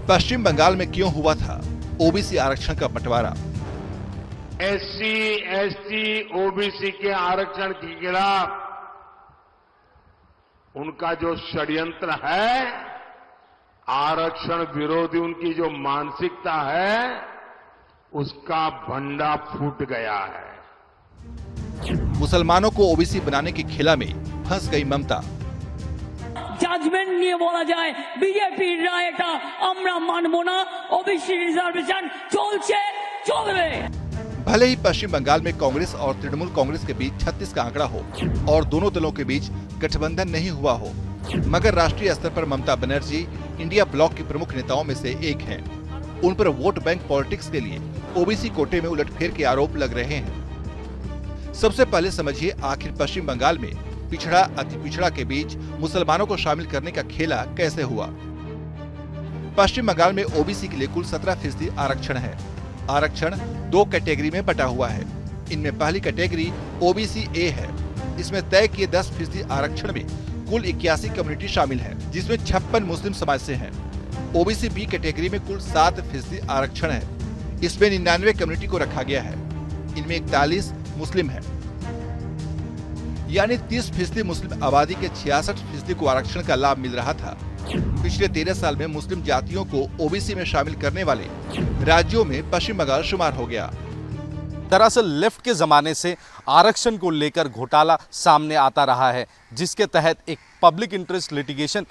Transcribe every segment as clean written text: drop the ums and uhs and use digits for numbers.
पश्चिम बंगाल में क्यों हुआ था ओबीसी आरक्षण का बंटवारा? एससी, एसटी, ओबीसी के आरक्षण के खिलाफ उनका जो षड्यंत्र है, आरक्षण विरोधी उनकी जो मानसिकता है, उसका भंडा फूट गया है। मुसलमानों को ओबीसी बनाने की खेला में फंस गई ममता। জাজমেন্ট নিয়ে বলা যায় বিজেপির রায় এটা আমরা মানব না, ওবিসি রিজার্ভেশন চলছে চলবে। भले ही पश्चिम बंगाल में कांग्रेस और तृणमूल कांग्रेस के बीच 36 का आंकड़ा हो और दोनों दलों के बीच गठबंधन नहीं हुआ हो, मगर राष्ट्रीय स्तर पर ममता बनर्जी इंडिया ब्लॉक की प्रमुख नेताओं में से एक हैं। उन पर वोट बैंक पॉलिटिक्स के लिए ओबीसी कोटे में उलटफेर के आरोप लग रहे हैं। सबसे पहले समझिए आखिर पश्चिम बंगाल में पिछड़ा अति पिछड़ा के बीच मुसलमानों को शामिल करने का खेला कैसे हुआ। पश्चिम बंगाल में ओबीसी के लिए कुल 17% आरक्षण है। आरक्षण 2 कैटेगरी में बटा हुआ है। इनमें पहली कैटेगरी ओबीसी ए है। इसमें तय किए 10% आरक्षण में कुल 81 कम्युनिटी शामिल है, जिसमें 56 मुस्लिम समाज से हैं। ओबीसी बी कैटेगरी में कुल 7% आरक्षण है। इसमें 99 कम्युनिटी को रखा गया है। इनमें 41 मुस्लिम है, यानी 30% मुस्लिम आबादी के 66% को आरक्षण का लाभ मिल रहा था। पिछले 13 साल में मुस्लिम जातियों को ओबीसी में शामिल करने वाले राज्यों में पश्चिम बंगाल शुमार हो गया। दरअसल लेफ्ट के जमाने से आरक्षण को लेकर घोटाला सामने आता रहा है, जिसके तहत एक पब्लिक इंटरेस्ट लिटिगेशन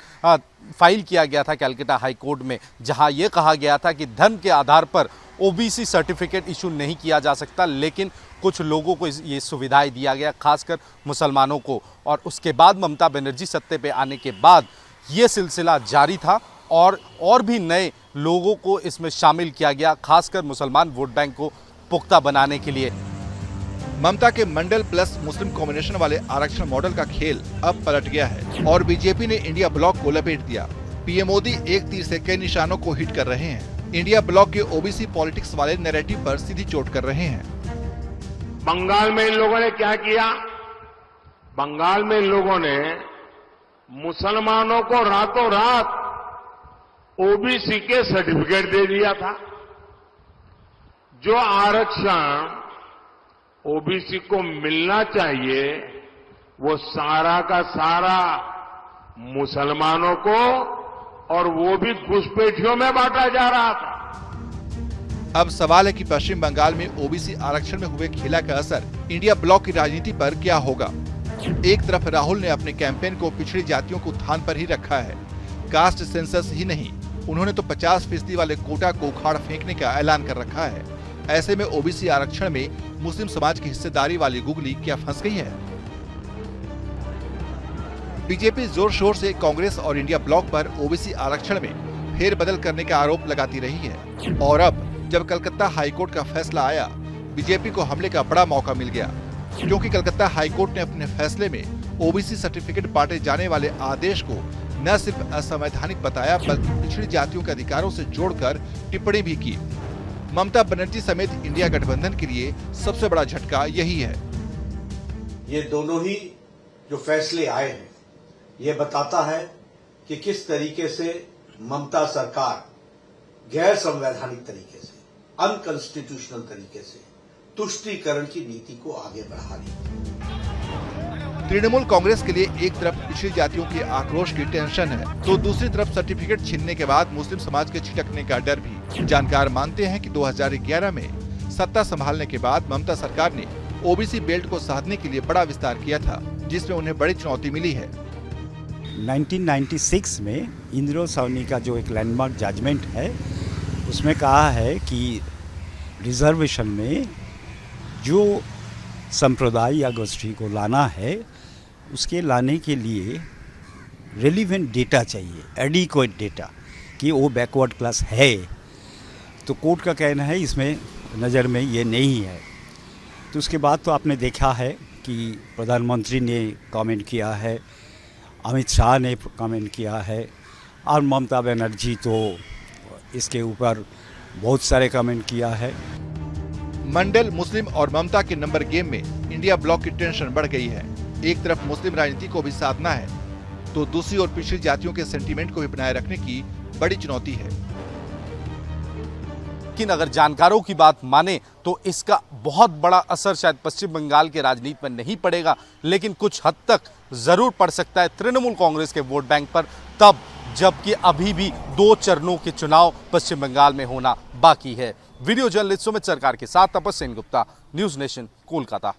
फाइल किया गया था कैलकाटा हाई कोर्ट में, जहां यह कहा गया था कि धर्म के आधार पर ओबीसी सर्टिफिकेट इशू नहीं किया जा सकता, लेकिन कुछ लोगों को ये सुविधाएं दिया गया, खासकर मुसलमानों को। और उसके बाद ममता बनर्जी सत्ते पे आने के बाद ये सिलसिला जारी था और भी नए लोगों को इसमें शामिल किया गया, खासकर मुसलमान वोट बैंक को पुख्ता बनाने के लिए। ममता के मंडल प्लस मुस्लिम कॉम्बिनेशन वाले आरक्षण मॉडल का खेल अब पलट गया है और बीजेपी ने इंडिया ब्लॉक को लपेट दिया। पीएम मोदी एक तीर से कई निशानों को हिट कर रहे हैं। इंडिया ब्लॉक के ओबीसी पॉलिटिक्स वाले नैरेटिव पर सीधी चोट कर रहे हैं। बंगाल में इन लोगों ने क्या किया? बंगाल में इन लोगों ने मुसलमानों को रातों रात ओबीसी के सर्टिफिकेट दे दिया था। जो आरक्षण ओबीसी को मिलना चाहिए, वो सारा का सारा मुसलमानों को, और वो भी घुसपैठियों में बांटा जा रहा था। अब सवाल है कि पश्चिम बंगाल में ओबीसी आरक्षण में हुए खेला का असर इंडिया ब्लॉक की राजनीति पर क्या होगा। एक तरफ राहुल ने अपने कैंपेन को पिछड़ी जातियों को उत्थान पर ही रखा है। कास्ट सेंसस ही नहीं, उन्होंने तो 50% वाले कोटा को उखाड़ फेंकने का ऐलान कर रखा है। ऐसे में ओबीसी आरक्षण में मुस्लिम समाज की हिस्सेदारी वाली गुगली क्या फंस गई है? बीजेपी जोर शोर से कांग्रेस और इंडिया ब्लॉक पर ओबीसी आरक्षण में फेरबदल करने का आरोप लगाती रही है, और अब जब कलकत्ता हाईकोर्ट का फैसला आया, बीजेपी को हमले का बड़ा मौका मिल गया, क्योंकि कलकत्ता हाईकोर्ट ने अपने फैसले में ओबीसी सर्टिफिकेट बांटे जाने वाले आदेश को न सिर्फ असंवैधानिक बताया, बल्कि पिछड़ी जातियों के अधिकारों से जोड़कर टिप्पणी भी की। ममता बनर्जी समेत इंडिया गठबंधन के लिए सबसे बड़ा झटका यही है। ये दोनों ही जो फैसले आए हैं, ये बताता है कि किस तरीके से ममता सरकार गैर संवैधानिक तरीके से, अनकॉन्स्टिट्यूशनल तरीके से तुष्टीकरण की नीति को आगे बढ़ा रही है। तृणमूल कांग्रेस के लिए एक तरफ पिछड़ी जातियों के आक्रोश की टेंशन है, तो दूसरी तरफ सर्टिफिकेट छीनने के बाद मुस्लिम समाज के छिटकने का डर भी। जानकार मानते हैं कि 2011 में सत्ता संभालने के बाद ममता सरकार ने ओबीसी बेल्ट को साधने के लिए बड़ा विस्तार किया था, जिसमें उन्हें बड़ी चुनौती मिली है। 1996 में इंदिरा सावनी का जो एक लैंडमार्क जजमेंट है, उसमें कहा है कि रिजर्वेशन में जो संप्रदाय या गोष्ठी को लाना है, उसके लाने के लिए रेलिवेंट डेटा चाहिए, एडिक्वेट डेटा, कि वो बैकवर्ड क्लास है। तो कोर्ट का कहना है इसमें नज़र में ये नहीं है। तो उसके बाद तो आपने देखा है कि प्रधानमंत्री ने कमेंट किया है, अमित शाह ने कमेंट किया है, और ममता बनर्जी तो इसके ऊपर बहुत सारे कमेंट किया है। मंडल, मुस्लिम और ममता के नंबर गेम में इंडिया ब्लॉक की टेंशन बढ़ गई है। एक तरफ मुस्लिम राजनीति को भी साधना है, तो दूसरी ओर पिछड़ी जातियों के सेंटीमेंट को भी बनाए रखने की बड़ी चुनौती है। लेकिन अगर जानकारों की बात माने तो इसका बहुत बड़ा असर शायद पश्चिम बंगाल के राजनीति पर नहीं पड़ेगा, लेकिन कुछ हद तक जरूर पड़ सकता है तृणमूल कांग्रेस के वोट बैंक पर, तब जबकि अभी भी 2 चरणों के चुनाव पश्चिम बंगाल में होना बाकी है। वीडियो जर्नलिस्ट सुमित सरकार के साथ तपस्या सेन गुप्ता, न्यूज नेशन, कोलकाता।